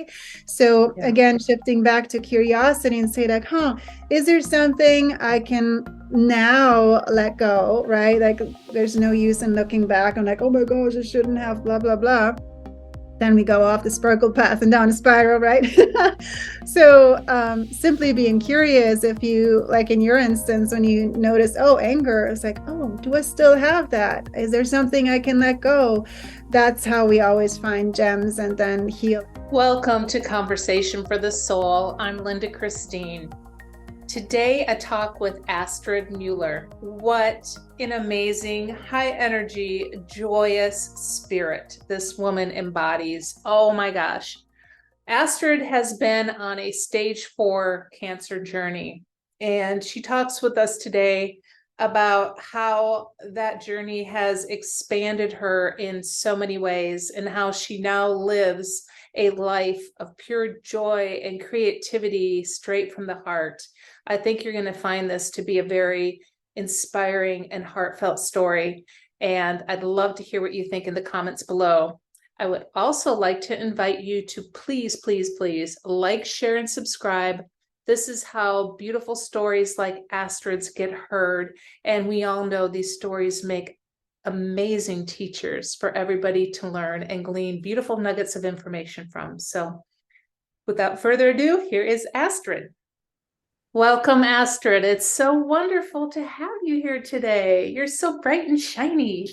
right? So Yeah. again, shifting back to curiosity and say like, is there something I can now let go, right? Like there's no use in looking back. I'm like, oh my gosh, I shouldn't have blah, blah, blah. Then we go off the sparkle path and down a spiral, right? So simply being curious, if you, like in your instance, when you notice, oh, anger, it's like, oh, do I still have that? Is there something I can let go? That's how we always find gems and then heal. Welcome to Conversation for the Soul. I'm Linda Christine. Today, a talk with Astrid Mueller. What an amazing, high energy, joyous spirit this woman embodies. Oh my gosh. Astrid has been on a stage 4 cancer journey, and she talks with us today about how that journey has expanded her in so many ways and how she now lives a life of pure joy and creativity straight from the heart. I think you're going to find this to be a very inspiring and heartfelt story, and I'd love to hear what you think in the comments below. I would also like to invite you to please, please, please like, share, and subscribe. This is how beautiful stories like Astrid's get heard. And we all know these stories make amazing teachers for everybody to learn and glean beautiful nuggets of information from. So without further ado, here is Astrid. Welcome, Astrid. It's so wonderful to have you here today. You're so bright and shiny.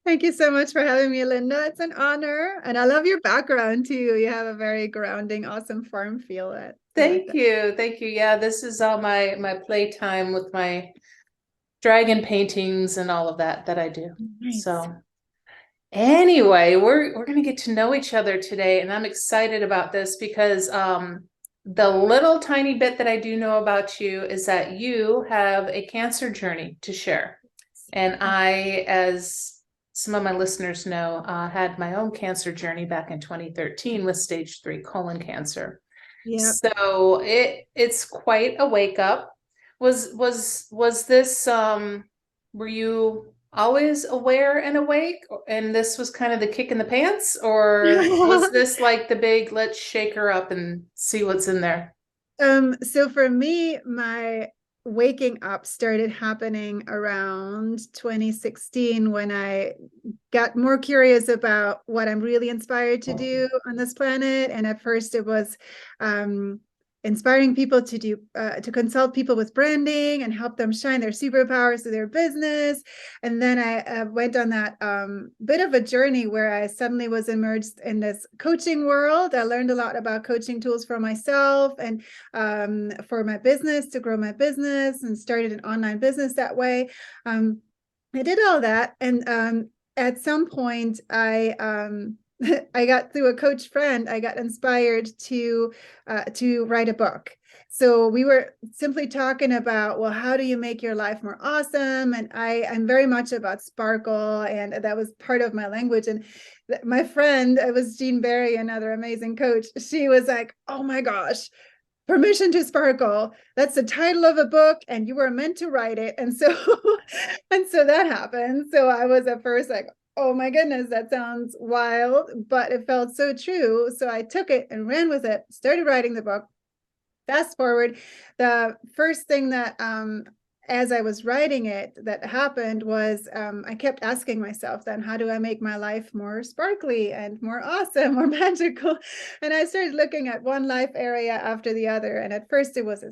Thank you so much for having me, Linda. It's an honor. And I love your background too. You have a very grounding, awesome farm feel. I like Thank that. you. Thank you. Yeah, this is all my playtime with my dragon paintings and all of that I do. Nice. So anyway, we're gonna get to know each other today, and I'm excited about this because the little tiny bit that I do know about you is that you have a cancer journey to share. And I, as some of my listeners know, had my own cancer journey back in 2013 with stage 3 colon cancer. Yep. So it's quite a wake up. Was this were you always aware and awake, and this was kind of the kick in the pants, or was this like the big let's shake her up and see what's in there? So for me, my waking up started happening around 2016 when I got more curious about what I'm really inspired to do on this planet. And at first, it was inspiring people to do to consult people with branding and help them shine their superpowers to their business. And then I went on that bit of a journey where I suddenly was immersed in this coaching world. I learned a lot about coaching tools for myself and for my business, to grow my business, and started an online business that way. I did all that, and at some point, I got through a coach friend. I got inspired to write a book. So we were simply talking about, well, how do you make your life more awesome? And I'm very much about sparkle, and that was part of my language. And my friend, it was Jean Berry, another amazing coach. She was like, "Oh my gosh, Permission to Sparkle. That's the title of a book, and you were meant to write it." And so, and so that happened. So I was at first like, "Oh my goodness, that sounds wild," but it felt so true. So I took it and ran with it, started writing the book. Fast forward, the first thing that as I was writing it that happened was I kept asking myself then, how do I make my life more sparkly and more awesome, more magical? And I started looking at one life area after the other. And at first it was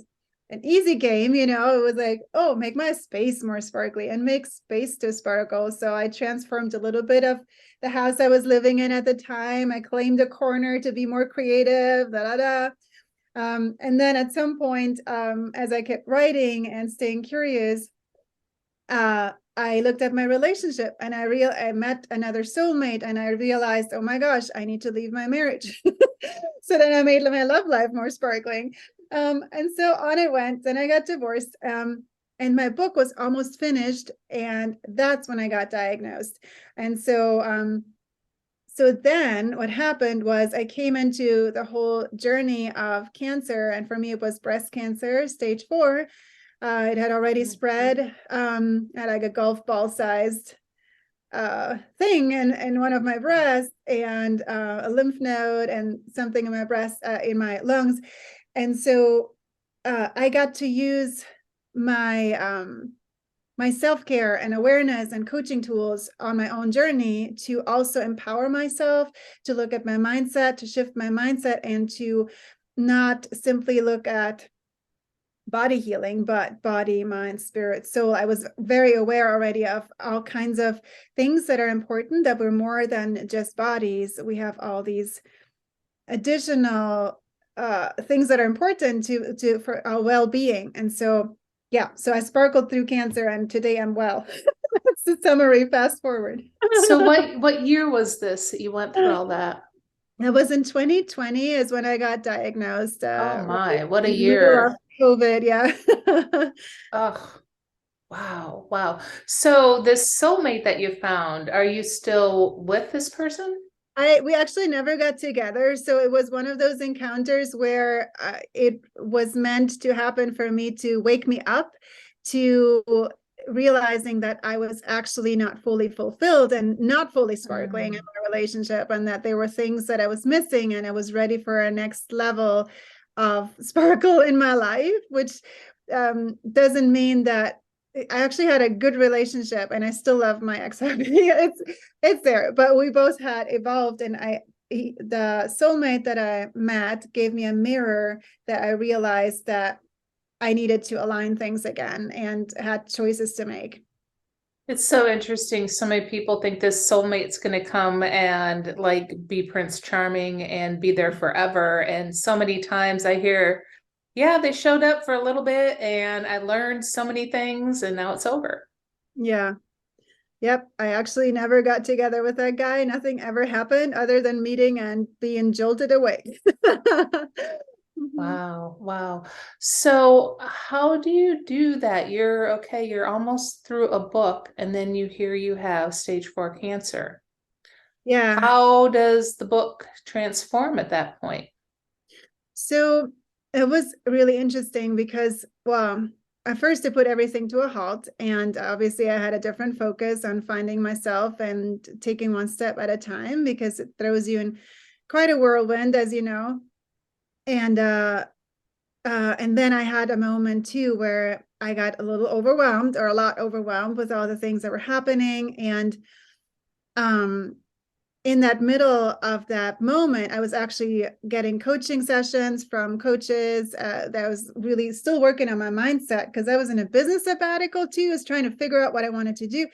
an easy game, it was like, oh, make my space more sparkly and make space to sparkle. So I transformed a little bit of the house I was living in at the time. I claimed a corner to be more creative, da da da. And then at some point, as I kept writing and staying curious, I looked at my relationship and I met another soulmate, and I realized, oh my gosh, I need to leave my marriage. So then I made my love life more sparkling. And so on it went. Then I got divorced. And my book was almost finished. And that's when I got diagnosed. And so then what happened was I came into the whole journey of cancer. And for me, it was breast cancer, stage 4. It had already spread at like a golf ball sized thing in one of my breasts, and a lymph node and something in my breast, in my lungs. And so I got to use my my self-care and awareness and coaching tools on my own journey to also empower myself, to look at my mindset, to shift my mindset, and to not simply look at body healing, but body, mind, spirit, soul. I was very aware already of all kinds of things that are important, that we're more than just bodies. We have all these additional things that are important for our well-being. And so, yeah, so I sparkled through cancer, and today I'm well. That's the summary. Fast forward. So what year was this that you went through all that? That was in 2020 is when I got diagnosed. Oh Right my, what a in the middle of year. COVID. Yeah. Oh, wow, wow. So this soulmate that you found, are you still with this person? We actually never got together. So it was one of those encounters where it was meant to happen for me to wake me up to realizing that I was actually not fully fulfilled and not fully sparkling in my relationship, and that there were things that I was missing, and I was ready for a next level of sparkle in my life, which doesn't mean that I actually had a good relationship, and I still love my ex-hubby. It's there, but we both had evolved, and the soulmate that I met gave me a mirror that I realized that I needed to align things again and had choices to make. It's so interesting. So many people think this soulmate's going to come and like be Prince Charming and be there forever. And so many times I hear, yeah, they showed up for a little bit and I learned so many things and now it's over. Yeah. Yep. I actually never got together with that guy. Nothing ever happened other than meeting and being jolted away. Mhm. Wow, wow. So how do you do that? You're okay, you're almost through a book and then you hear you have stage 4 cancer. Yeah. How does the book transform at that point? So it was really interesting because, well, at first it put everything to a halt. And obviously I had a different focus on finding myself and taking one step at a time, because it throws you in quite a whirlwind, as you know. And then I had a moment too where I got a little overwhelmed, or a lot overwhelmed, with all the things that were happening. And um, in that middle of that moment, I was actually getting coaching sessions from coaches that was really still working on my mindset, because I was in a business sabbatical too, was trying to figure out what I wanted to do.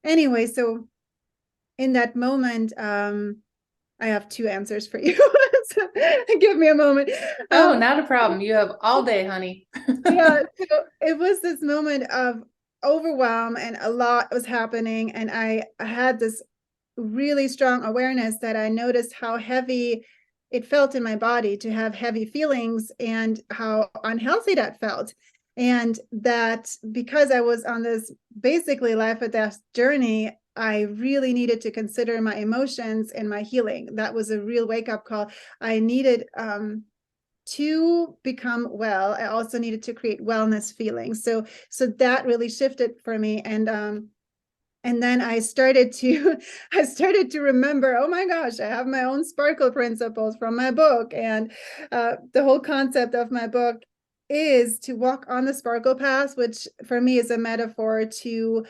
Anyway, so in that moment, I have two answers for you. So, give me a moment. Oh, not a problem. You have all day, honey. Yeah, so it was this moment of overwhelm, and a lot was happening, and I had this really strong awareness that I noticed how heavy it felt in my body to have heavy feelings, and how unhealthy that felt. And that because I was on this basically life or death journey, I really needed to consider my emotions and my healing. That was a real wake-up call. I needed to become well. I also needed to create wellness feelings. So that really shifted for me. And then I started to remember, oh my gosh, I have my own sparkle principles from my book. And the whole concept of my book is to walk on the sparkle path, which for me is a metaphor to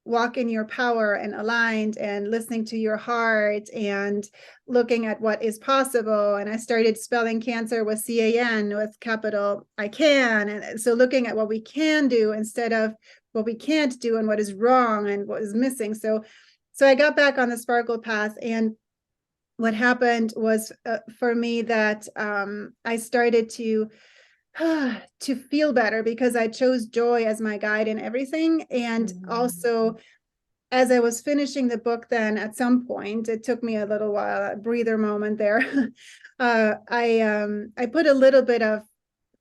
walk in your power and aligned, and listening to your heart, and looking at what is possible. And I started spelling cancer with CAN, with capital I can. And so looking at what we can do instead of what we can't do, and what is wrong and what is missing. So I got back on the sparkle path. And what happened was for me that I started to feel better, because I chose joy as my guide in everything. And also, as I was finishing the book, then at some point, it took me a little while, a breather moment there. I put a little bit of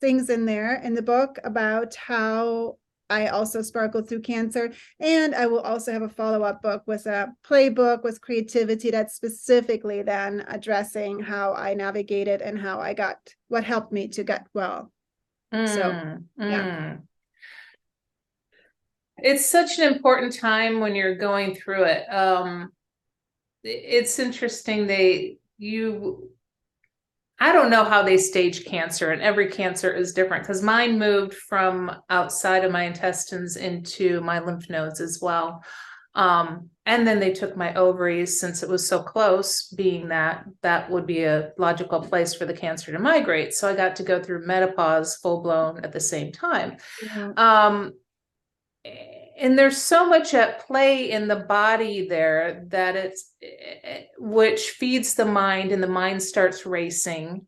things in there in the book about how I also sparkled through cancer. And I will also have a follow-up book with a playbook with creativity that's specifically then addressing how I navigated and how I got what helped me to get well. So, yeah. It's such an important time when you're going through it. It's interesting. I don't know how they stage cancer, and every cancer is different because mine moved from outside of my intestines into my lymph nodes as well. And then they took my ovaries since it was so close, being that that would be a logical place for the cancer to migrate. So I got to go through menopause full blown at the same time. Yeah. Um, and there's so much at play in the body there that which feeds the mind, and the mind starts racing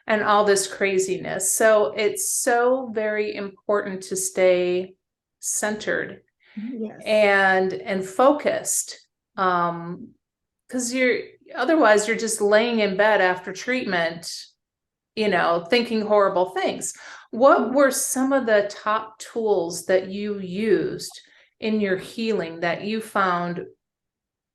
and all this craziness. So it's so very important to stay centered Yes. and focused. Because otherwise you're just laying in bed after treatment, thinking horrible things. What were some of the top tools that you used in your healing that you found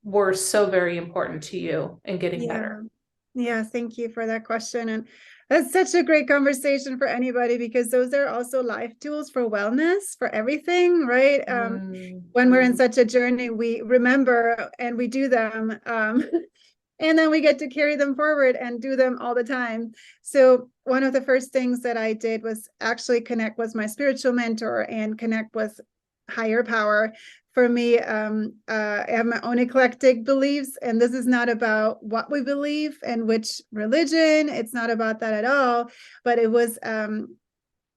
were so very important to you in getting Yeah. better? Yeah. Thank you for that question. And that's such a great conversation for anybody because those are also life tools for wellness, for everything, right? Mm. When we're in such a journey, we remember and we do them. And then we get to carry them forward and do them all the time. So one of the first things that I did was actually connect with my spiritual mentor and connect with higher power. For me, I have my own eclectic beliefs, and this is not about what we believe and which religion. It's not about that at all. But it was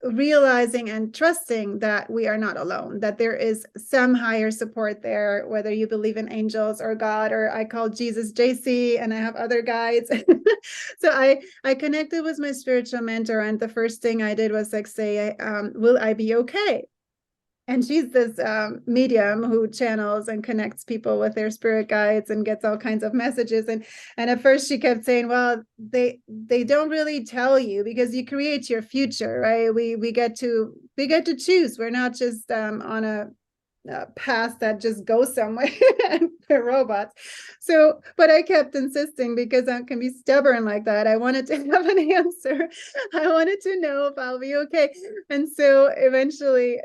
realizing and trusting that we are not alone, that there is some higher support there, whether you believe in angels or God, or I call Jesus JC, and I have other guides. So I connected with my spiritual mentor, and the first thing I did was like say, will I be okay? And she's this medium who channels and connects people with their spirit guides and gets all kinds of messages. And at first she kept saying, well, they don't really tell you because you create your future, right? We get to choose. We're not just on a path that just goes somewhere. They're robots. So, but I kept insisting because I can be stubborn like that. I wanted to have an answer. I wanted to know if I'll be okay. And so eventually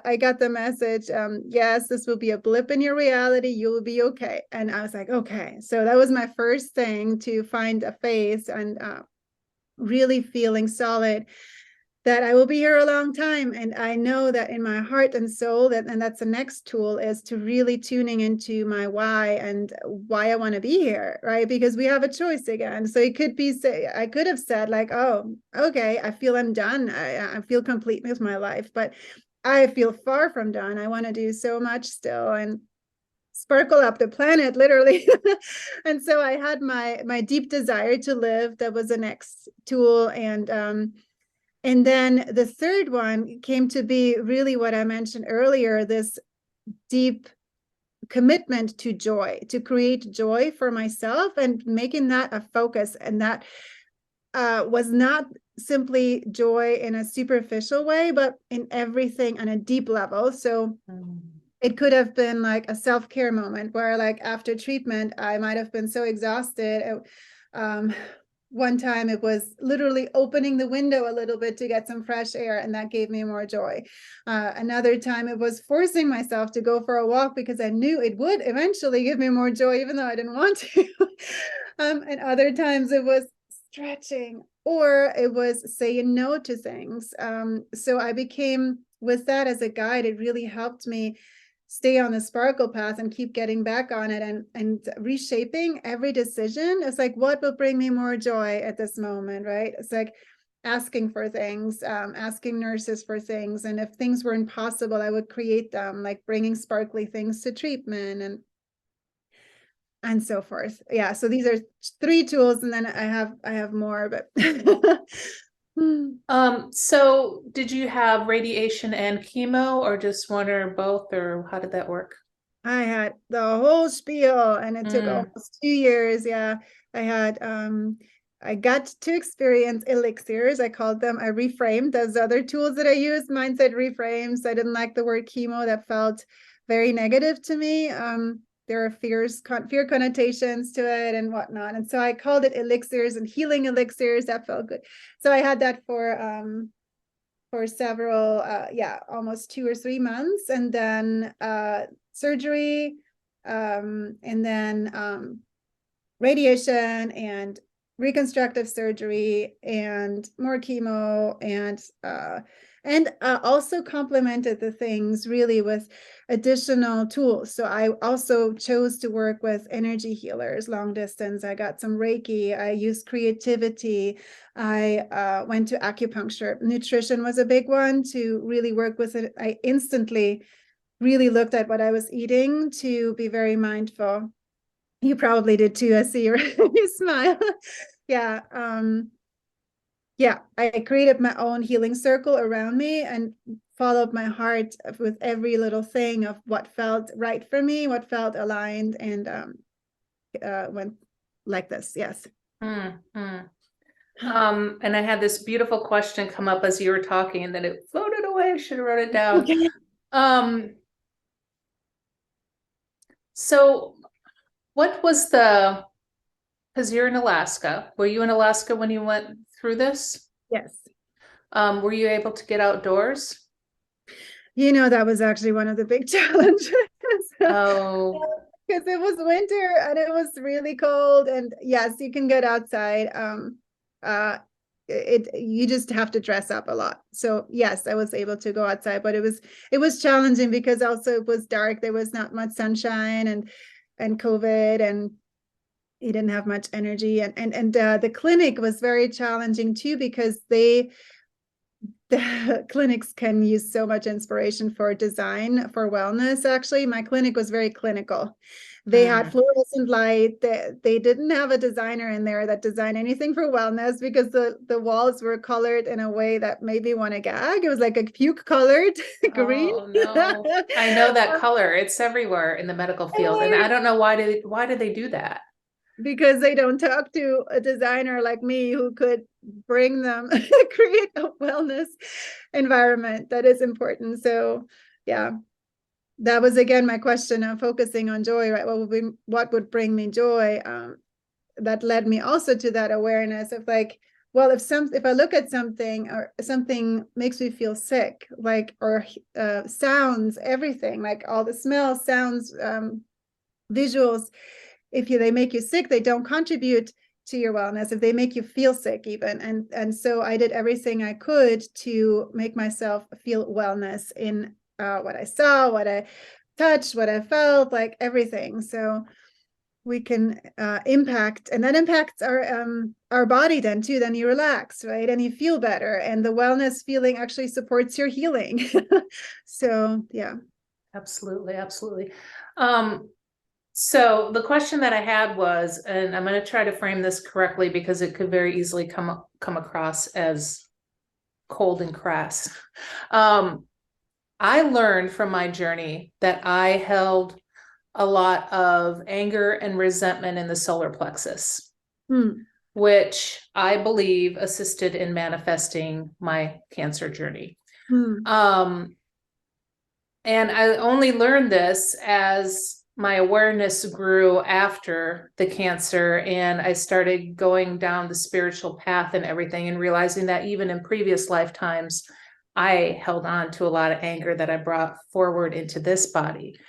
I got the message, yes, this will be a blip in your reality. You will be okay. And I was like, okay. So that was my first thing, to find a face and really feeling solid that I will be here a long time. And I know that in my heart and soul, and that's the next tool, is to really tuning into my why and why I want to be here, right? Because we have a choice again. So it could be, I could have said like, oh, okay, I feel I'm done. I feel complete with my life, but I feel far from done. I want to do so much still and sparkle up the planet, literally. And so I had my deep desire to live. That was the next tool. And then the third one came to be really what I mentioned earlier, this deep commitment to joy, to create joy for myself and making that a focus. And that was not simply joy in a superficial way, but in everything on a deep level. So it could have been like a self-care moment where, like, after treatment, I might have been so exhausted. One time it was literally opening the window a little bit to get some fresh air, and that gave me more joy. Another time it was forcing myself to go for a walk because I knew it would eventually give me more joy, even though I didn't want to. And other times it was stretching, or it was saying no to things. So I became, with that as a guide, it really helped me stay on the sparkle path and keep getting back on it, and reshaping every decision. It's like, what will bring me more joy at this moment, right? It's like asking for things, asking nurses for things, and if things were impossible, I would create them, like bringing sparkly things to treatment and so forth. Yeah, so these are 3 tools, and then I have more, but So did you have radiation and chemo, or just one or both, or how did that work? I had the whole spiel, and it took Mm. almost 2 years. Yeah, I had I got to experience elixirs. I called them. I reframed those other tools that I used. Mine said reframes. I didn't like the word chemo. That felt very negative to me. There are fear connotations to it and whatnot, and so I called it elixirs and healing elixirs. That felt good. So I had that for for several, almost 2 or 3 months, and then surgery, and then radiation and reconstructive surgery and more chemo, and also complemented the things really with additional tools. So I also chose to work with energy healers, long distance. I got some Reiki. I used creativity. I went to acupuncture. Nutrition was a big one to really work with it. I instantly really looked at what I was eating to be very mindful. You probably did too. I see you smile. Yeah. I created my own healing circle around me and followed my heart with every little thing of what felt right for me, what felt aligned, and went like this. Yes. Mm-hmm. And I had this beautiful question come up as you were talking, and then it floated away. I should have wrote it down. Okay. So what was because you're in Alaska. Were you in Alaska when you went through this? Yes. Were you able to get outdoors? That was actually one of the big challenges. Oh. Because it was winter and it was really cold. And yes, you can get outside. You just have to dress up a lot. So yes, I was able to go outside, but it was challenging because also it was dark. There was not much sunshine and COVID, and you didn't have much energy. And the clinic was very challenging too, because the clinics can use so much inspiration for design for wellness. Actually, my clinic was very clinical. They had fluorescent light. They didn't have a designer in there that designed anything for wellness, because the walls were colored in a way that made me want to gag. It was like a puke colored green. Oh no. I know that color. It's everywhere in the medical field. And I don't know why do they do that? Because they don't talk to a designer like me who could bring them create a wellness environment that is important. So yeah, that was again my question of focusing on joy, right? What would bring me joy? That led me also to that awareness of like, well, if I look at something or something makes me feel sick, like, or sounds, everything, like all the smells, sounds, visuals, if they make you sick, they don't contribute to your wellness. If they make you feel sick even. And so I did everything I could to make myself feel wellness in what I saw, what I touched, what I felt, like everything. So we can impact, and that impacts our body then too. Then you relax, right? And you feel better. And the wellness feeling actually supports your healing. So yeah. Absolutely, absolutely. So the question that I had was, and I'm going to try to frame this correctly because it could very easily come across as cold and crass. I learned from my journey that I held a lot of anger and resentment in the solar plexus, which I believe assisted in manifesting my cancer journey. And I only learned this as my awareness grew after the cancer, and I started going down the spiritual path and everything, and realizing that even in previous lifetimes, I held on to a lot of anger that I brought forward into this body.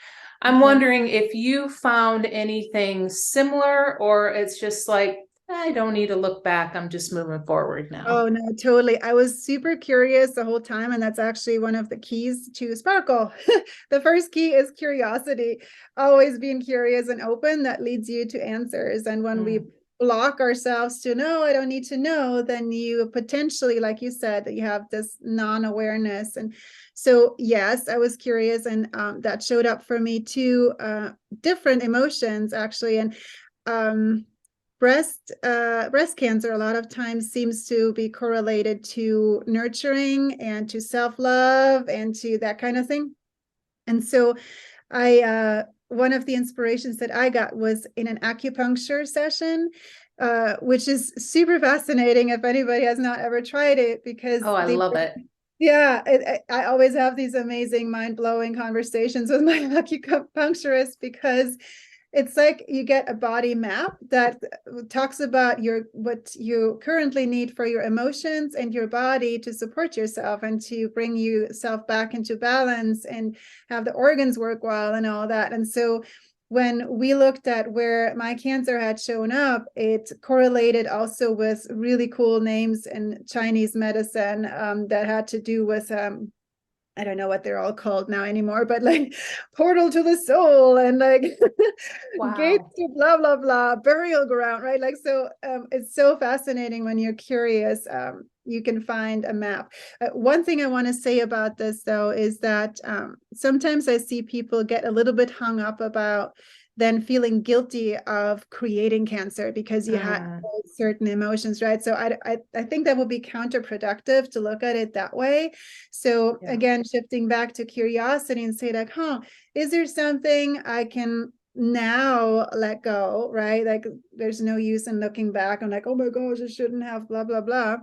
I'm wondering if you found anything similar, or it's just like, I don't need to look back. I'm just moving forward now. Oh, no, totally. I was super curious the whole time. And that's actually one of the keys to sparkle. The first key is curiosity, always being curious and open. That leads you to answers. And when we block ourselves to no, I don't need to know, then you potentially, like you said, that you have this non-awareness. And so, yes, I was curious, and that showed up for me too, different emotions actually. And breast cancer a lot of times seems to be correlated to nurturing and to self-love and to that kind of thing. And so one of the inspirations that I got was in an acupuncture session, which is super fascinating if anybody has not ever tried it, because I love it. Yeah, I always have these amazing, mind-blowing conversations with my acupuncturist, because it's like you get a body map that talks about what you currently need for your emotions and your body to support yourself and to bring yourself back into balance and have the organs work well and all that. And so when we looked at where my cancer had shown up, it correlated also with really cool names in Chinese medicine that had to do with I don't know what they're all called now anymore, but like portal to the soul and like gates Wow. to blah, blah, blah, burial ground, right? Like, so it's so fascinating when you're curious. You can find a map. One thing I want to say about this, though, is that sometimes I see people get a little bit hung up about then feeling guilty of creating cancer because you had certain emotions, right? So I think that would be counterproductive to look at it that way. So again, shifting back to curiosity and say like, is there something I can now let go, right? Like there's no use in looking back. I'm like, oh my gosh, I shouldn't have blah, blah, blah.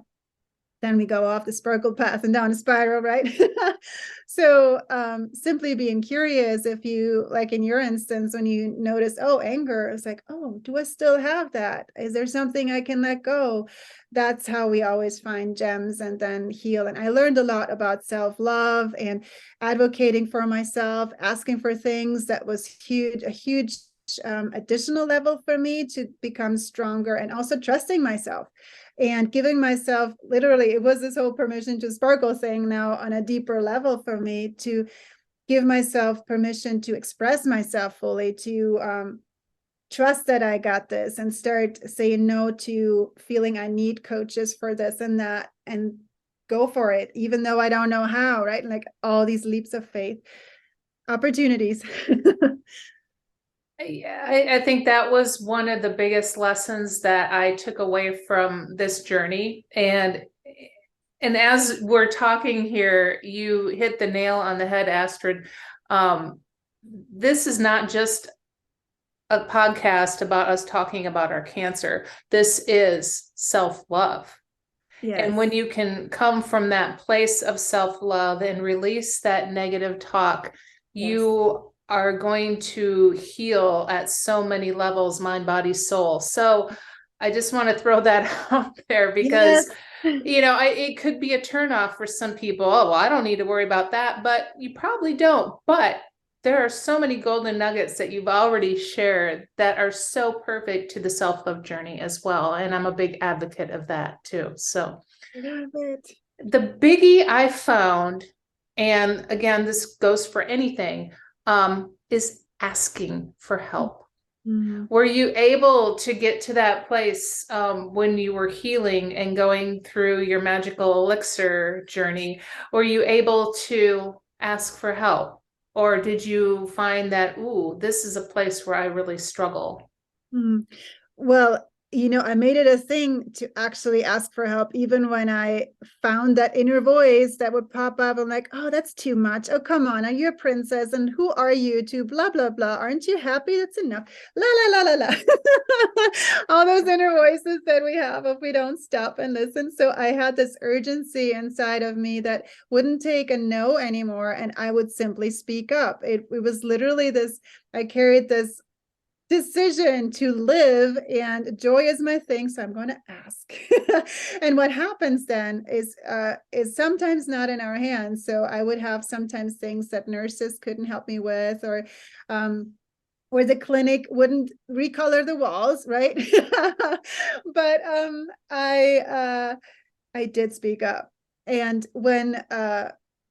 Then we go off the sparkle path and down a spiral, right? So simply being curious, if you, like in your instance, when you notice, oh, anger, it's like, oh, do I still have that? Is there something I can let go? That's how we always find gems and then heal. And I learned a lot about self-love and advocating for myself, asking for things. That was a huge additional level for me to become stronger, and also trusting myself and giving myself, literally, it was this whole permission to sparkle thing now on a deeper level for me, to give myself permission to express myself fully, to trust that I got this, and start saying no to feeling I need coaches for this and that, and go for it, even though I don't know how, right? Like all these leaps of faith, opportunities. Yeah, I think that was one of the biggest lessons that I took away from this journey. And as we're talking here, you hit the nail on the head, Astrid. This is not just a podcast about us talking about our cancer. This is self-love. Yes. And when you can come from that place of self-love and release that negative talk, you are going to heal at so many levels, mind, body, soul. So I just want to throw that out there because, it could be a turnoff for some people. Oh, well, I don't need to worry about that, but you probably don't. But there are so many golden nuggets that you've already shared that are so perfect to the self-love journey as well. And I'm a big advocate of that too. So Love it. the biggie I found, and again, this goes for anything, is asking for help. Mm-hmm. Were you able to get to that place when you were healing and going through your magical elixir journey? Were you able to ask for help? Or did you find that, ooh, this is a place where I really struggle? Well, I made it a thing to actually ask for help, even when I found that inner voice that would pop up. I'm like, oh, that's too much. Oh, come on. Are you a princess? And who are you to blah, blah, blah? Aren't you happy? That's enough. La, la, la, la, la. All those inner voices that we have if we don't stop and listen. So I had this urgency inside of me that wouldn't take a no anymore. And I would simply speak up. It was literally this, I carried this decision to live, and joy is my thing, so I'm going to ask. And what happens then is sometimes not in our hands. So I would have sometimes things that nurses couldn't help me with, or the clinic wouldn't recolor the walls, right? But I did speak up. And when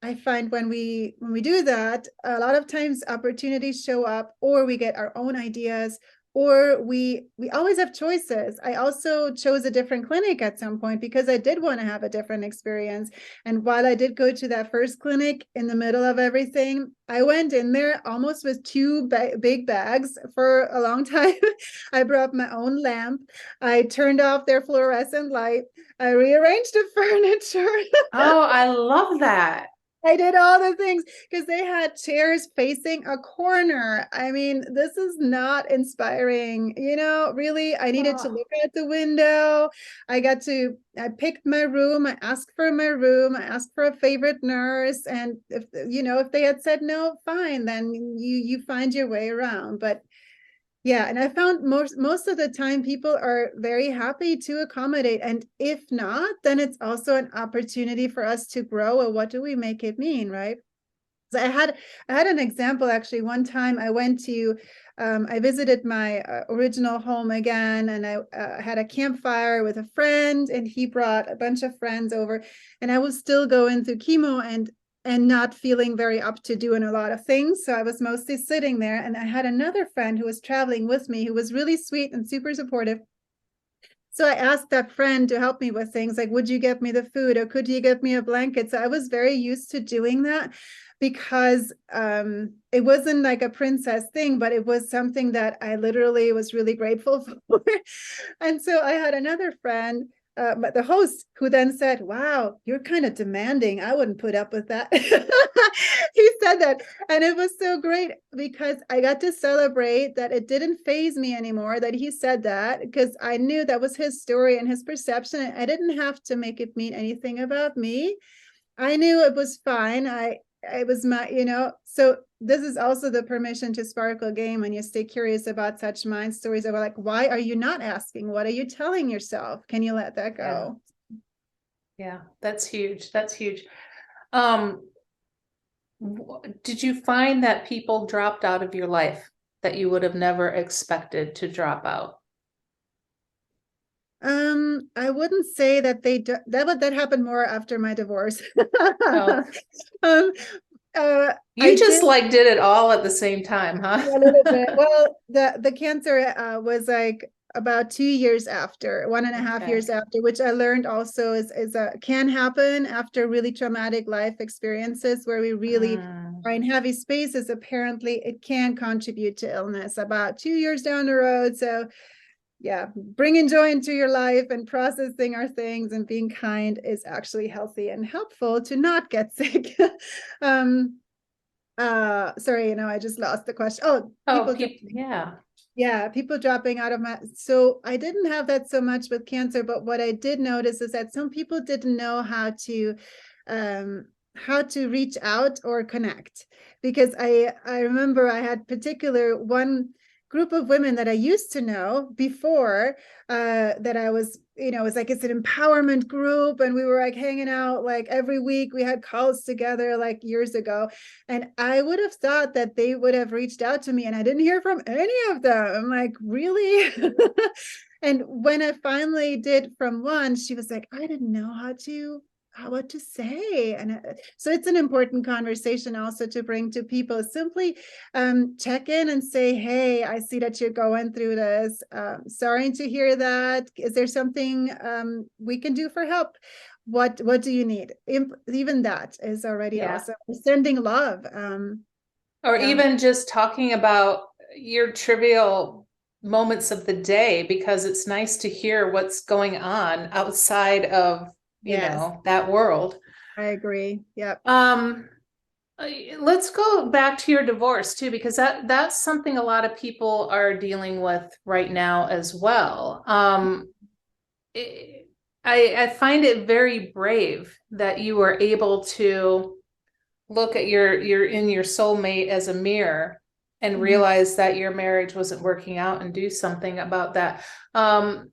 I find when we do that, a lot of times opportunities show up, or we get our own ideas, or we always have choices. I also chose a different clinic at some point because I did want to have a different experience. And while I did go to that first clinic in the middle of everything, I went in there almost with two big bags for a long time. I brought my own lamp. I turned off their fluorescent light. I rearranged the furniture. Oh, I love that. I did all the things because they had chairs facing a corner. I mean, this is not inspiring. Really, I needed to look out the window. I picked my room. I asked for my room. I asked for a favorite nurse. And if they had said no, fine, then you find your way around. But Yeah, and I found most of the time people are very happy to accommodate. And if not, then it's also an opportunity for us to grow. Or what do we make it mean, right? So I had an example actually. One time I went to I visited my original home again, and I had a campfire with a friend, and he brought a bunch of friends over, and I was still going through chemo and not feeling very up to doing a lot of things. So I was mostly sitting there, and I had another friend who was traveling with me who was really sweet and super supportive. So I asked that friend to help me with things like, would you get me the food or could you get me a blanket? So I was very used to doing that because it wasn't like a princess thing, but it was something that I literally was really grateful for. And so I had another friend, the host, who then said, wow, you're kind of demanding. I wouldn't put up with that. He said that. And it was so great because I got to celebrate that it didn't phase me anymore that he said that, because I knew that was his story and his perception. I didn't have to make it mean anything about me. I knew it was fine. It was my, so this is also the permission to sparkle game when you stay curious about such mind stories about like, why are you not asking? What are you telling yourself? Can you let that go? Yeah, that's huge. That's huge. Um, did you find that people dropped out of your life that you would have never expected to drop out? I wouldn't say that that happened more after my divorce. Oh, um, I you just did like did it all at the same time, huh? a little bit. Well, the cancer was like about 2 years after, 1.5 years Okay. after, which I learned also is can happen after really traumatic life experiences where we really Mm, are in heavy spaces. Apparently, it can contribute to illness about 2 years down the road. So yeah, bringing joy into your life and processing our things and being kind is actually healthy and helpful to not get sick. um Sorry, I just lost the question. Oh, oh, people people, yeah, yeah, people dropping out of my, so I didn't have that so much with cancer, but what I did notice is that some people didn't know um how to reach out or connect, because I remember I had particular one group of women that I used to know before, that I was, it was like it's an empowerment group, and we were like hanging out like every week. We had calls together like years ago, and I would have thought that they would have reached out to me, and I didn't hear from any of them. I'm like, really? And when I finally did from one, she was like, I didn't know what to say. And so it's an important conversation also to bring to people. Simply check in and say, hey, I see that you're going through this. Sorry to hear that. Is there something we can do for help? What do you need? Even that is already yeah. awesome. Sending love. Or Yeah. even just talking about your trivial moments of the day, because it's nice to hear what's going on outside of, Yes, that world. I agree. Yep. Um, let's go back to your divorce too, because that's something a lot of people are dealing with right now as well. I find it very brave that you were able to look at your soulmate as a mirror and Mhm. realize that your marriage wasn't working out and do something about that. Um,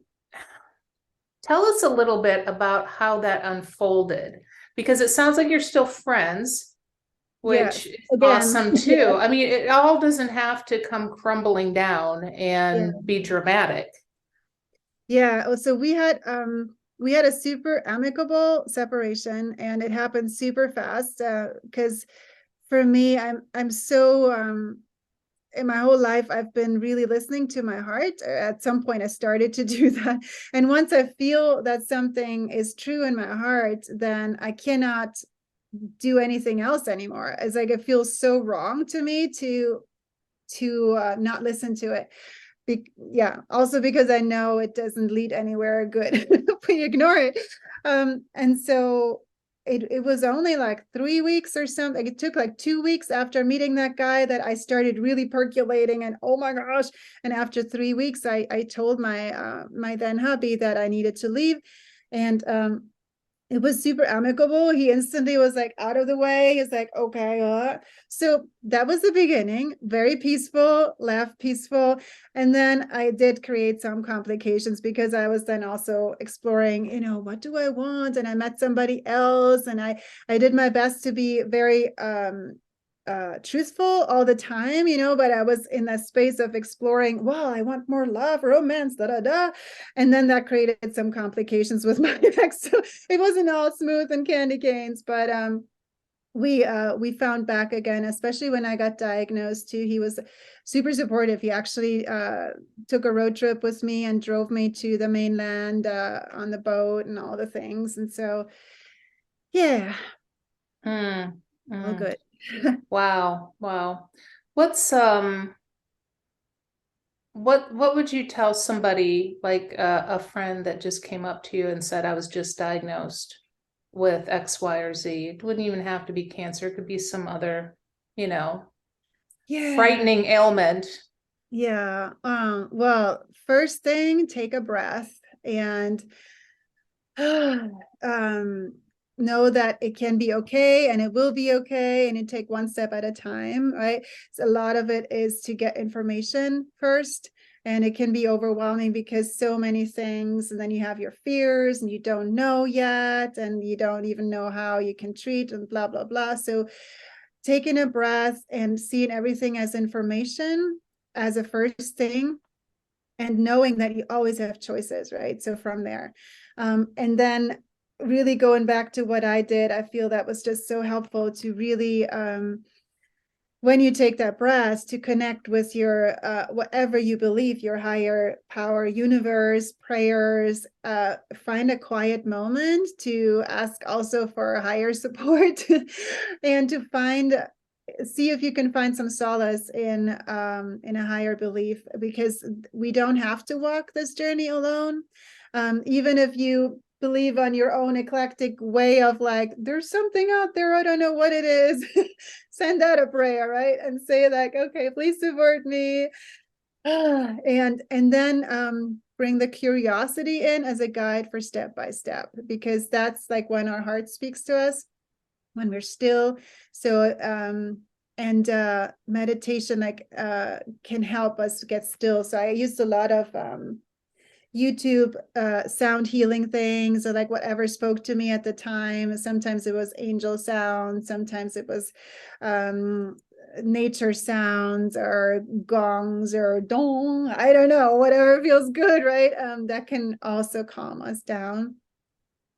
tell us a little bit about how that unfolded, because it sounds like you're still friends, which Yes. is Again. awesome too. I mean, it all doesn't have to come crumbling down Yeah. and be dramatic. Yeah. So we had a super amicable separation, and it happened super fast, because for me, I'm so in my whole life I've been really listening to my heart. At some point I started to do that. And once I feel that something is true in my heart, then I cannot do anything else anymore. It's like it feels so wrong to me to not listen to it. Yeah, also because I know it doesn't lead anywhere good if we ignore it. And so it was only like 3 weeks or something. It took like 2 weeks after meeting that guy that I started really percolating, and oh my gosh. And after 3 weeks, I told my then hubby that I needed to leave. And it was super amicable. He instantly was like out of the way. He's like, okay. So that was the beginning. Very peaceful, left peaceful. And then I did create some complications because I was then also exploring, what do I want? And I met somebody else, and I did my best to be very truthful all the time, but I was in that space of exploring, well, I want more love, romance, da da da. And then that created some complications with my ex. So it wasn't all smooth and candy canes, but we found back again, especially when I got diagnosed too. He was super supportive. He actually took a road trip with me and drove me to the mainland on the boat and all the things. And so, yeah, all good. Wow. Wow. What's what would you tell somebody like a friend that just came up to you and said, I was just diagnosed with X, Y, or Z? It wouldn't even have to be cancer. It could be some other, Yeah. frightening ailment. Yeah. Well, first thing, take a breath and know that it can be okay and it will be okay, and you take one step at a time, right? So a lot of it is to get information first, and it can be overwhelming because so many things, and then you have your fears and you don't know yet, and you don't even know how you can treat and blah, blah, blah. So taking a breath and seeing everything as information as a first thing, and knowing that you always have choices, right? So from there, and then really going back to what I did, I feel that was just so helpful to really, when you take that breath, to connect with your whatever you believe, your higher power, universe, prayers, find a quiet moment to ask also for higher support and to see if you can find some solace in a higher belief, because we don't have to walk this journey alone. Even if you believe on your own eclectic way of like, there's something out there, I don't know what it is, send out a prayer, right? And say like, okay, please support me. And then bring the curiosity in as a guide for step by step, because that's like when our heart speaks to us, when we're still. So and meditation can help us get still. So I used a lot of YouTube sound healing things, or like whatever spoke to me at the time. Sometimes it was angel sound, sometimes it was nature sounds or gongs or dong, I don't know, whatever feels good, right? That can also calm us down.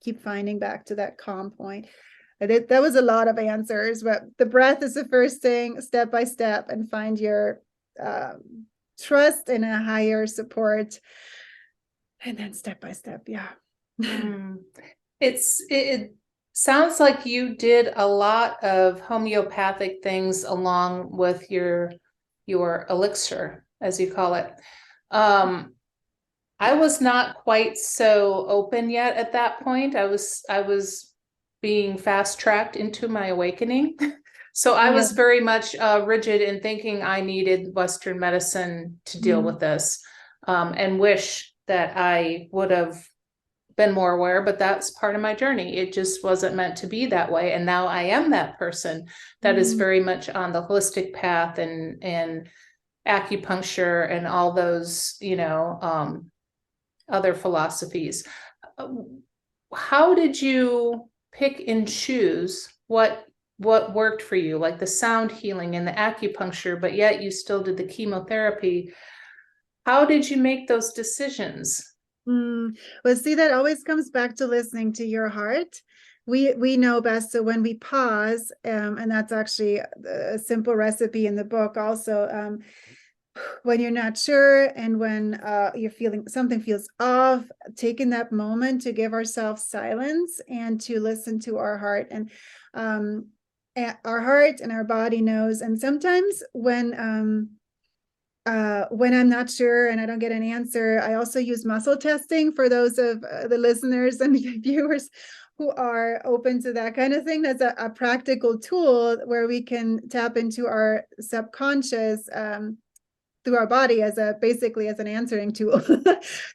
Keep finding back to that calm point. That was a lot of answers, but the breath is the first thing, step by step, and find your trust in a higher support. And then step by step, yeah. It sounds like you did a lot of homeopathic things along with your elixir, as you call it. I was not quite so open yet at that point. I was being fast-tracked into my awakening. So I was very much rigid in thinking I needed Western medicine to deal with this, and wish that I would have been more aware, but that's part of my journey. It just wasn't meant to be that way. And now I am that person that is very much on the holistic path and acupuncture and all those, other philosophies. How did you pick and choose what worked for you, like the sound healing and the acupuncture, but yet you still did the chemotherapy? How did you make those decisions? Well, see, that always comes back to listening to your heart. We know best. So when we pause, and that's actually a simple recipe in the book also, when you're not sure and when you're feeling something feels off, taking that moment to give ourselves silence and to listen to our heart. And our heart and our body knows. And sometimes when I'm not sure and I don't get an answer, I also use muscle testing for those of the listeners and viewers who are open to that kind of thing. That's a practical tool where we can tap into our subconscious through our body as basically as an answering tool.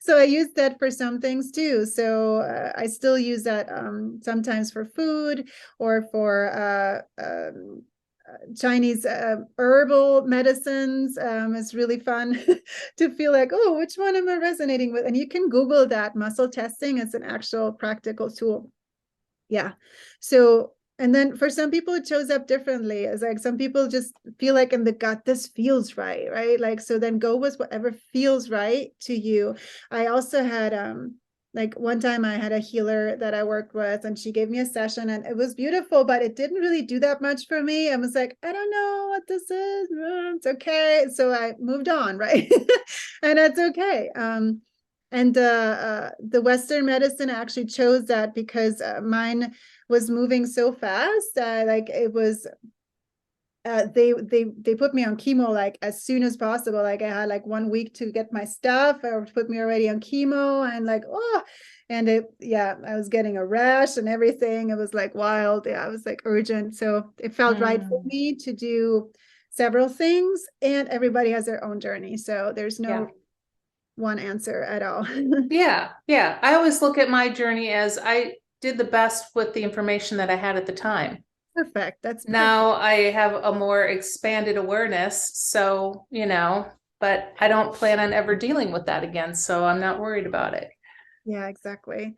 So I use that for some things too. So I still use that sometimes for food or for Chinese herbal medicines. It's really fun to feel like, oh, which one am I resonating with? And you can Google that. Muscle testing. It's an actual practical tool. Yeah. So, and then for some people, it shows up differently. It's like some people just feel like in the gut, this feels right, right? Like, so then go with whatever feels right to you. I also had, like one time I had a healer that I worked with and she gave me a session and it was beautiful, but it didn't really do that much for me. I was like, I don't know what this is. It's okay. So I moved on, right? And that's okay. And the Western medicine actually chose that because mine was moving so fast. Like it was, they put me on chemo like as soon as possible. Like I had like 1 week to get my stuff, or put me already on chemo, and like and I was getting a rash and everything. It was like wild. Yeah, it was like urgent. So it felt right for me to do several things, and everybody has their own journey. So there's no one answer at all. Yeah. I always look at my journey as I did the best with the information that I had at the time. Perfect. That's Now perfect. I have a more expanded awareness. So, but I don't plan on ever dealing with that again. So I'm not worried about it. Yeah, exactly.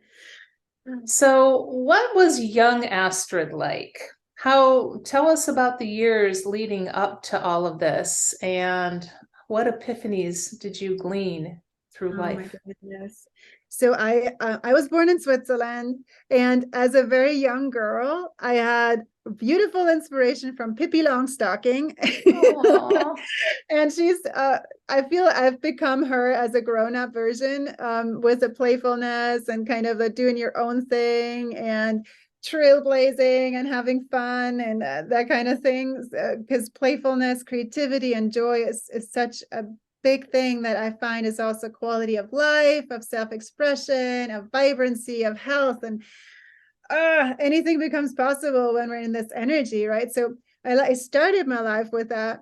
So, what was young Astrid like? Tell us about the years leading up to all of this, and what epiphanies did you glean through Oh my life? goodness. So I was born in Switzerland, and as a very young girl, I had beautiful inspiration from Pippi Longstocking. Oh, And I feel I've become her as a grown-up version, with a playfulness and kind of a doing your own thing and trailblazing and having fun and that kind of things. Because playfulness, creativity, and joy is such a big thing that I find is also quality of life, of self-expression, of vibrancy, of health, and anything becomes possible when we're in this energy, right? So I started my life with that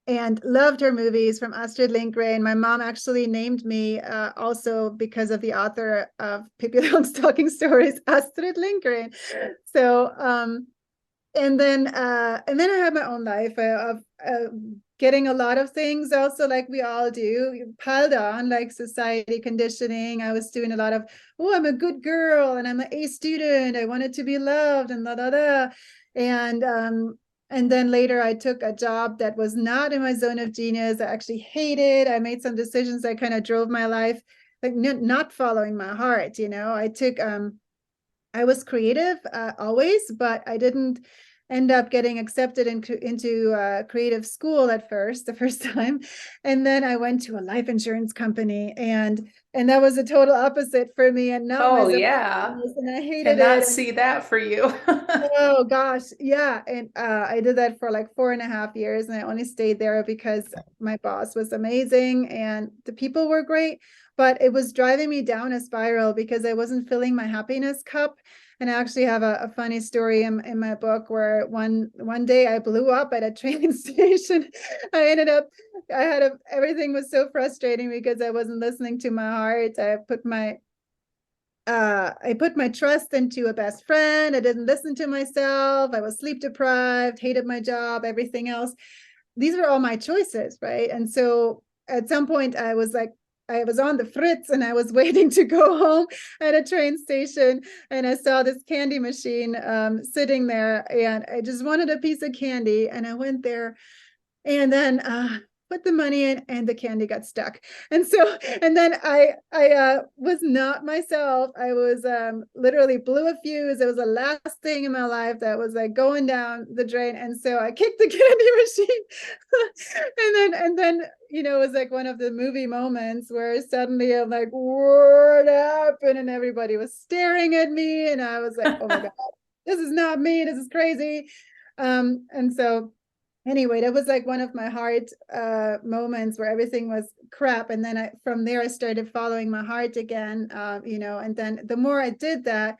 and loved her movies from Astrid Lindgren. My mom actually named me also because of the author of Pippi Longstocking stories, Astrid Lindgren. So and then I had my own life of getting a lot of things also, like we all do, piled on, like society conditioning. I was doing a lot of, oh, I'm a good girl and I'm an A student, I wanted to be loved, and da da da. And then later I took a job that was not in my zone of genius. I actually hated. I made some decisions that kind of drove my life, like not following my heart. I was creative always, but I didn't end up getting accepted into creative school at first, the first time. And then I went to a life insurance company, and that was a total opposite for me, and not my oh zone, yeah. and I hated Cannot it. And see that for you. oh gosh, yeah. And I did that for like 4.5 years, and I only stayed there because my boss was amazing and the people were great, but it was driving me down a spiral because I wasn't filling my happiness cup. And I actually have a funny story in my book where one day I blew up at a train station. Everything was so frustrating because I wasn't listening to my heart. I put my trust into a best friend. I didn't listen to myself. I was sleep deprived, hated my job, everything else. These were all my choices, right? And so at some point I was like, I was on the fritz and I was waiting to go home at a train station, and I saw this candy machine sitting there, and I just wanted a piece of candy, and I went there, and then put the money in, and the candy got stuck. And then I was not myself. I was literally blew a fuse. It was the last thing in my life that was like going down the drain, and so I kicked the candy machine. And then it was like one of the movie moments where suddenly I'm like, what happened? And everybody was staring at me, and I was like, oh my god, this is not me, this is crazy. And so anyway, that was like one of my heart moments where everything was crap. And then from there I started following my heart again, and then the more I did that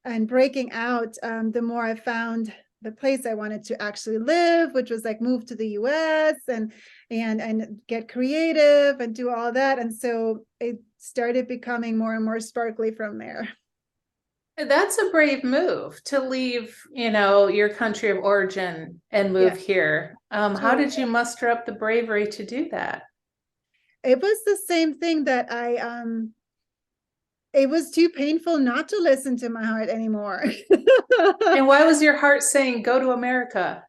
and breaking out, the more I found the place I wanted to actually live, which was like move to the US and get creative and do all that. And so it started becoming more and more sparkly from there. That's a brave move to leave, your country of origin and move Yeah. here. How did you muster up the bravery to do that? It was the same thing that it was too painful not to listen to my heart anymore. And why was your heart saying, go to America?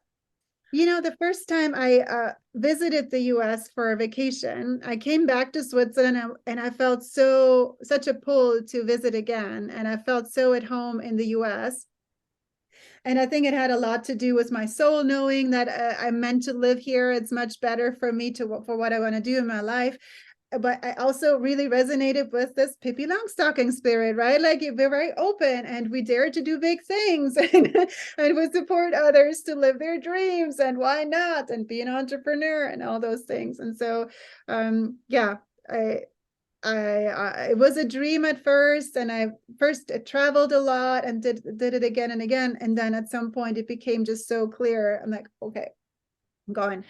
The first time I visited the US for a vacation, I came back to Switzerland and I felt such a pull to visit again. And I felt so at home in the US. And I think it had a lot to do with my soul knowing that I'm meant to live here. It's much better for me for what I want to do in my life. But I also really resonated with this Pippi Longstocking spirit, right? Like we're very open and we dare to do big things and we support others to live their dreams and why not and be an entrepreneur and all those things. And so, yeah, it was a dream at first, and I first traveled a lot and did it again and again, and then at some point it became just so clear. I'm like, okay, I'm going.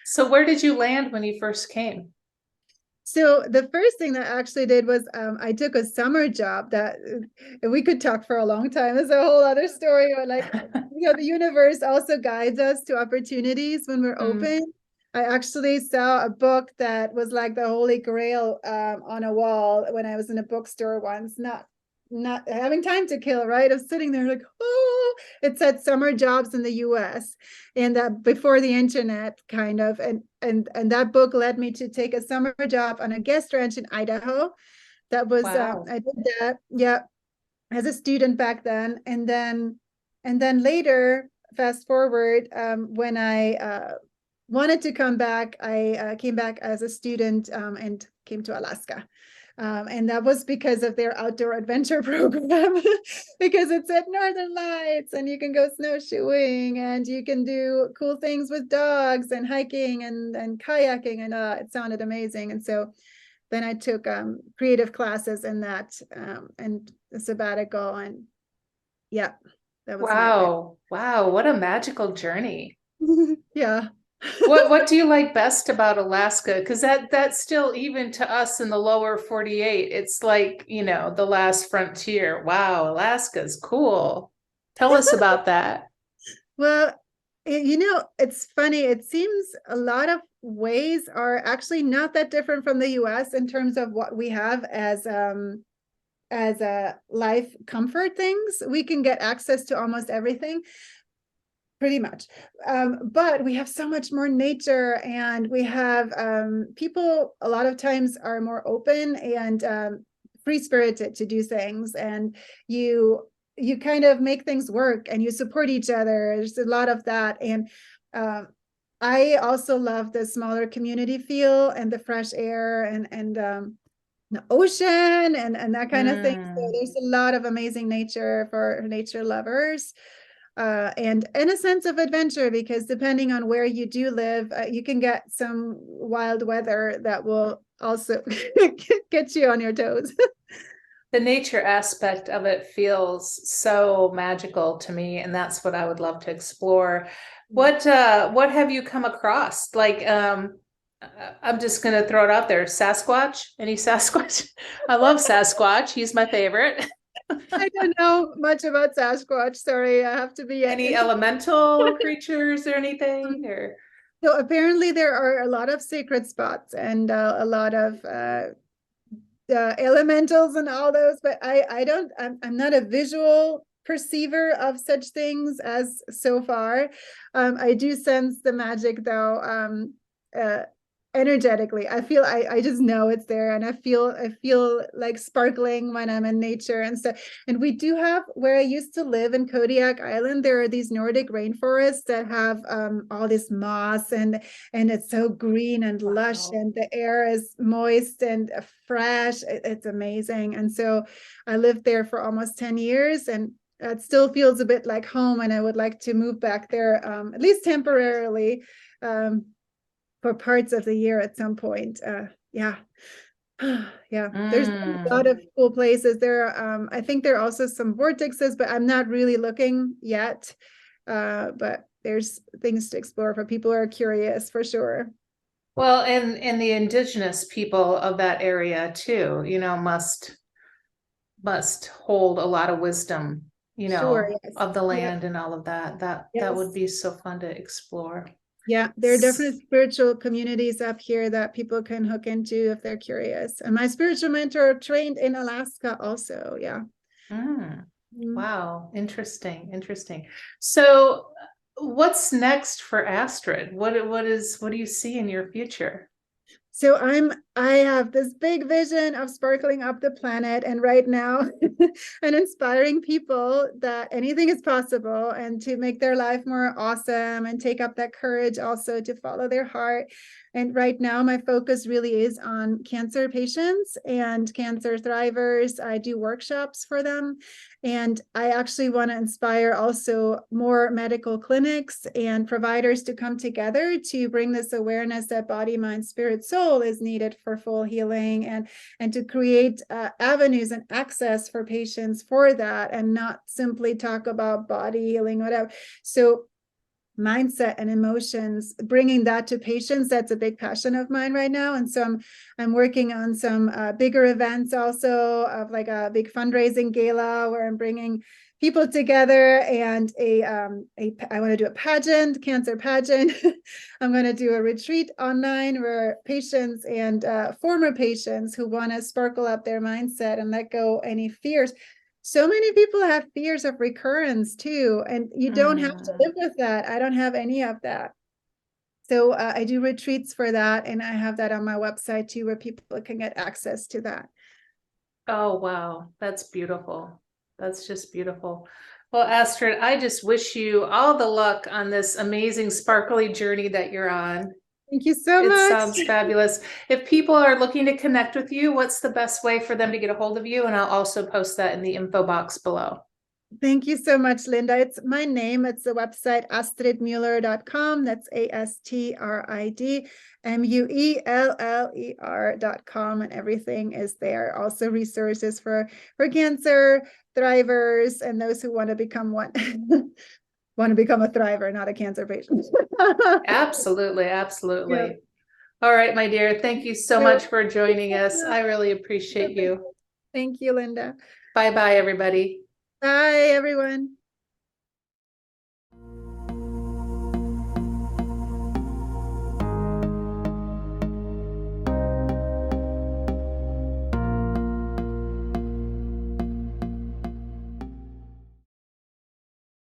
So where did you land when you first came? So the first thing that I actually did was I took a summer job that we could talk for a long time. It's a whole other story. But like, the universe also guides us to opportunities when we're open. I actually saw a book that was like the Holy Grail on a wall when I was in a bookstore once, not having time to kill, right? I was sitting there like, oh, it said summer jobs in the US and that before the internet kind of, and that book led me to take a summer job on a guest ranch in Idaho. That was, Wow. I did that, yeah, as a student back then. And then later, fast forward, when I wanted to come back, I came back as a student and came to Alaska. And that was because of their outdoor adventure program, because it said Northern Lights and you can go snowshoeing and you can do cool things with dogs and hiking and kayaking. And it sounded amazing. And so then I took creative classes in that and a sabbatical. And yeah, that was my way. Wow. Wow. What a magical journey. Yeah. What do you like best about Alaska? Because that's still, even to us in the lower 48, it's like, the last frontier. Wow, Alaska's cool. Tell us about that. Well, it's funny. It seems a lot of ways are actually not that different from the US in terms of what we have as life comfort things. We can get access to almost everything, pretty much. But we have so much more nature, and we have people a lot of times are more open and free-spirited to do things, and you kind of make things work and you support each other. There's a lot of that. And I also love the smaller community feel and the fresh air and the ocean and that kind of thing. So there's a lot of amazing nature for nature lovers. And a sense of adventure, because depending on where you do live, you can get some wild weather that will also get you on your toes. The nature aspect of it feels so magical to me, and that's what I would love to explore. What have you come across? Like, I'm just gonna throw it out there. Sasquatch? Any Sasquatch? I love Sasquatch. He's my favorite. I don't know much about Sasquatch. Sorry, I have to be Any elemental creatures or anything? Or So apparently there are a lot of sacred spots and a lot of elementals and all those, but I'm not a visual perceiver of such things as so far. I do sense the magic though. Energetically, I just know it's there, and I feel like sparkling when I'm in nature and stuff. And we do have, where I used to live in Kodiak Island, there are these Nordic rainforests that have all this moss and it's so green and lush, and the air is moist and fresh. It's amazing. And so I lived there for almost 10 years, and it still feels a bit like home, and I would like to move back there, at least temporarily, for parts of the year at some point. Yeah. Yeah, there's a lot of cool places there. I think there are also some vortexes, but I'm not really looking yet. But there's things to explore for people who are curious, for sure. Well, and the indigenous people of that area too, must hold a lot of wisdom, Sure, yes. of the Yep. land and all of that. That would Yes. be so fun to explore. Yeah, there are definitely spiritual communities up here that people can hook into if they're curious. And my spiritual mentor trained in Alaska also. Yeah. Mm, Mm. wow, interesting, interesting. So, what's next for Astrid? What do you see in your future? So I have this big vision of sparkling up the planet, and right now and inspiring people that anything is possible and to make their life more awesome and take up that courage also to follow their heart. And right now my focus really is on cancer patients and cancer thrivers. I do workshops for them, and I actually want to inspire also more medical clinics and providers to come together to bring this awareness that body, mind, spirit, soul is needed for full healing, and to create avenues and access for patients for that, and not simply talk about body healing, whatever. So mindset and emotions, bringing that to patients, that's a big passion of mine right now. And so I'm working on some bigger events also, of like a big fundraising gala where I'm bringing people together, and I want to do a pageant, cancer pageant. I'm going to do a retreat online where patients and former patients who want to sparkle up their mindset and let go any fears. So many people have fears of recurrence too, and you don't have to Mm. live with that. I don't have any of that. So I do retreats for that, and I have that on my website too, where people can get access to that. Oh, wow. That's beautiful. That's just beautiful. Well, Astrid, I just wish you all the luck on this amazing sparkly journey that you're on. Thank you so It much. sounds fabulous. If people are looking to connect with you, what's the best way for them to get a hold of you? And I'll also post that in the info box below. Thank you so much, Linda. It's my name. It's the website astridmueller.com. That's AstridMueller.com, and everything is there. Also resources for cancer thrivers and those who want to become one. Want to become a thriver, not a cancer patient. Absolutely, Yeah. absolutely. All right, my dear. Thank you so much for joining us. I really appreciate you. Thank you, Linda. Bye bye, everybody. Bye, everyone.